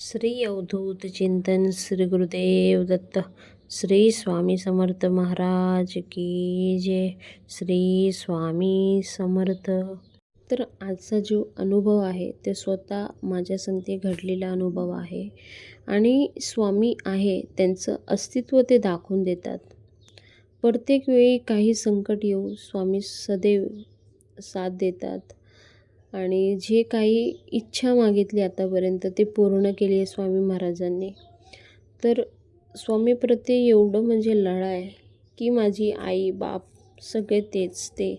श्री अवधूत चिंतन श्री गुरुदेव दत्त श्री स्वामी समर्थ महाराज की जय. श्री स्वामी समर्थ. तर आजचा जो अनुभव आहे ते स्वतः माझ्या संगती घडलेला अनुभव आहे आणि स्वामी आहे त्यांचं अस्तित्व ते दाखवून देतात. प्रत्येक वेळी काही संकट येऊ स्वामी सदैव साथ देतात आणि जे काही इच्छा मागितली आतापर्यंत ते पूर्ण केली आहे स्वामी महाराजांनी. तर स्वामीप्रती एवढं म्हणजे लळा आहे की माझी आई बाप सगळे तेच ते.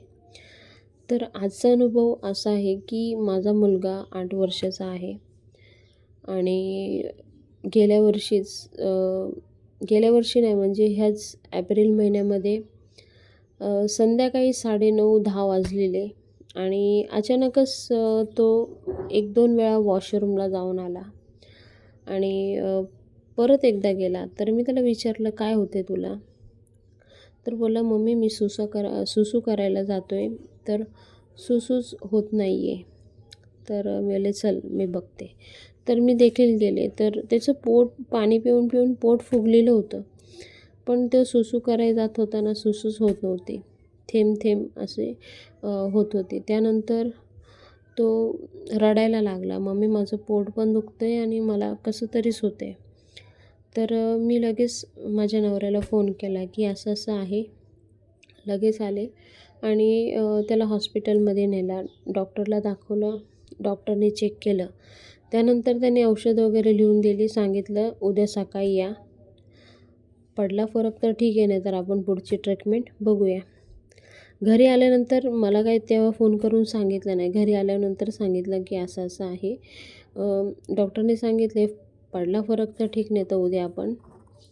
तर आजचा अनुभव असा आहे की माझा मुलगा 8 वर्षाचा आहे आणि गेल्या वर्षी नाही म्हणजे ह्याच एप्रिल महिन्यामध्ये संध्याकाळी 9:30-10 वाजलेले आणि अचानकच तो 1-2 वेळा वॉशरूमला जाऊन आला आणि परत एकदा गेला. तर मी त्याला विचारलं, काय होते तुला? तर बोलला, मम्मी मी सुसू करायला जातो आहे, तर सुसूच होत नाही आहे. तर मी बोलले चल मी बघते. तर मी देखील गेले. तर त्याचं पोट पाणी पिऊन पिऊन पोट फुगलेलं होतं, पण तो सुसू करायला जात होताना सुसूच होत नव्हती. थेंब थेंब असे होत होते. त्यानंतर तो रडायला लागला, मम्मी माझं पोट पण दुखतं आहे आणि मला कसं तरीच होते. तर मी लगेच माझ्या नवऱ्याला फोन केला की असं असं आहे. लगेच आले आणि त्याला हॉस्पिटलमध्ये नेला. डॉक्टरला दाखवलं. डॉक्टरने चेक केलं. त्यानंतर त्याने औषध वगैरे लिहून दिली. सांगितलं उद्या सकाळी या. पडला फरक तर ठीक आहे, नाही तर आपण पुढची ट्रीटमेंट बघूया. घरी आल्यानंतर मला काही तेव्हा फोन करून सांगितलं नाही. घरी आल्यानंतर सांगितलं की असं असं आहे. डॉक्टरने सांगितले पडला फरक तर ठीक, नाही तर उद्या आपण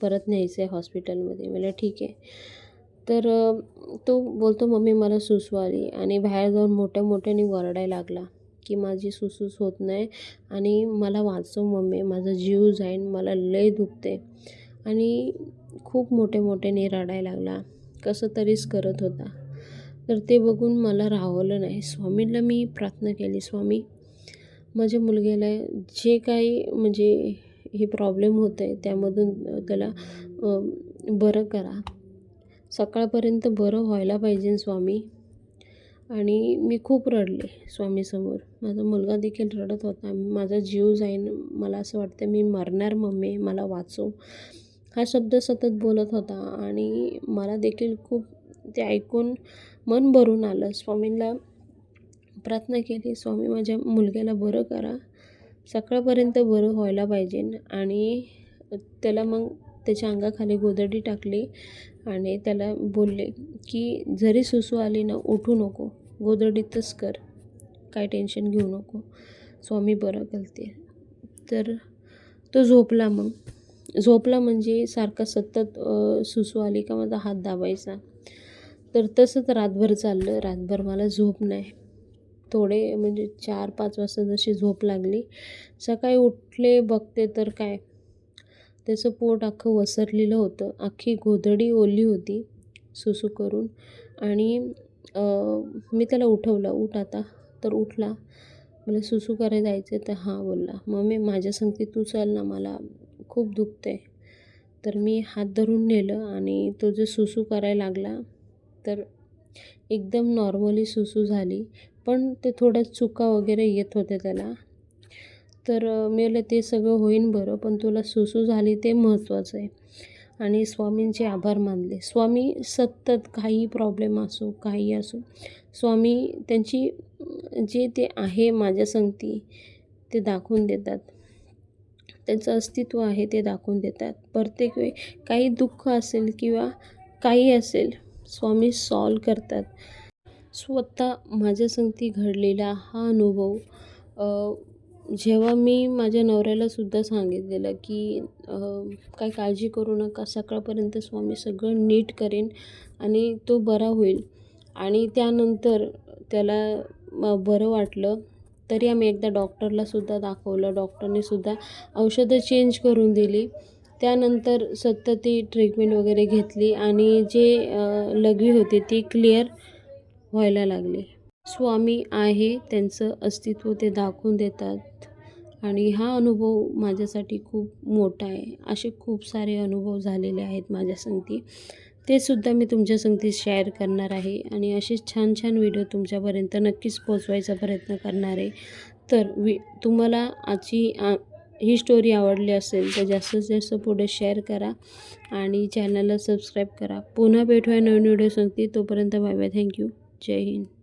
परत न्यायचं आहे हॉस्पिटलमध्ये. मला ठीक आहे. तर तो बोलतो मम्मी मला सुसू आली आणि बाहेर जाऊन मोठ्याने वरडायला लागला की माझी सुसूच होत नाही आणि मला वाचव मम्मी, माझा जीव जाईन, मला लय दुखते. आणि खूप मोठ्याने रडायला लागला. कसं तरीच करत होता. तर ते बघून मला राहवलं नाही. स्वामींना मी प्रार्थना केली, स्वामी माझ्या मुलग्याला जे काही म्हणजे हे प्रॉब्लेम होत आहे त्यामधून त्याला बरं करा. सकाळपर्यंत बरं व्हायला पाहिजे स्वामी. आणि मी खूप रडले स्वामीसमोर. माझा मुलगा देखील रडत होता. माझा जीव जाईन, मला असं वाटतं मी मरणार मम्मी, मला वाचव, हा शब्द सतत बोलत होता. आणि मला देखील खूप ते ऐकून मन भरून आलं. स्वामींना प्रार्थना केली, स्वामी माझ्या मुलग्याला बरं करा, सकाळपर्यंत बरं व्हायला पाहिजे. आणि त्याला मग त्याच्या अंगाखाली गोधडी टाकली आणि त्याला बोलले की जरी सुसू आली ना उठू नको, गोधडीतच कर, काय टेन्शन घेऊ नको, स्वामी बरं करते. तर तो झोपला. मग झोपला म्हणजे सारखा सतत सुसू आली का माझा हात दाबायचा. तर तसंच रातभर चाललं. रातभर मला झोप नाही. थोडे म्हणजे 4-5 वाजता जशी झोप लागली, सकाळी उठले बघते तर काय, त्याचं पोट अख्खं वसरलेलं होतं. अख्खी गोधडी ओली होती सुसू करून. आणि मी त्याला उठवलं, उठ आता. तर उठला. मला सुसू करायला जायचं तर हां बोलला, मम्मी माझ्या संगती तू चल ना, मला खूप दुखतं आहे. तर मी हात धरून नेलं आणि तो जे सुसू करायला लागला तर एकदम नॉर्मली सुसू झाली. पण ते थोड्या चुका वगैरे येत होत्या त्याला. तर मी म्हटलं ते सगळं होईन बरं, पण तुला सुसू झाली ते महत्त्वाचं आहे. आणि स्वामींचे आभार मानले. स्वामी सतत काही प्रॉब्लेम असो, काही असो, स्वामी त्यांची जे ते आहे माझ्या संगती ते दाखवून देतात. त्यांचं अस्तित्व आहे ते दाखवून देतात. प्रत्येक वेळी काही दुःख असेल किंवा काही असेल, स्वामी सॉल्व करतात. स्वतः माझ्या संगती घडलेला हा अनुभव जेव्हा मी माझ्या नवऱ्यालासुद्धा सांगितलेलं की काही काळजी करू नका, सकाळपर्यंत स्वामी सगळं नीट करेन आणि तो बरा होईल. आणि त्यानंतर त्याला बरं वाटलं. तरी आम्ही एकदा डॉक्टरलासुद्धा दाखवलं. डॉक्टरनेसुद्धा औषधं चेंज करून दिली. त्यानंतर सतत ती ट्रीटमेंट वगैरे घेतली आणि जे लघवी होती ती क्लिअर व्हायला लागली. स्वामी आहे त्यांचं अस्तित्व ते दाखवून देतात आणि हा अनुभव माझ्यासाठी खूप मोठा आहे. असे खूप सारे अनुभव झालेले आहेत माझ्या संगती. ते सुद्धा मी तुमच्या संगती शेअर करणार आहे आणि असेच छान छान व्हिडिओ तुमच्यापर्यंत नक्कीच पोहोचवायचा प्रयत्न करणार आहे. तर तुम्हाला ही स्टोरी आवडली असेल तर जास्तीत जास्त पुढे शेअर करा आणि चॅनलला सबस्क्राईब करा. पुन्हा भेटूया नवीन व्हिडिओ संगती. तोपर्यंत बाय बाय. थँक्यू. जय हिंद.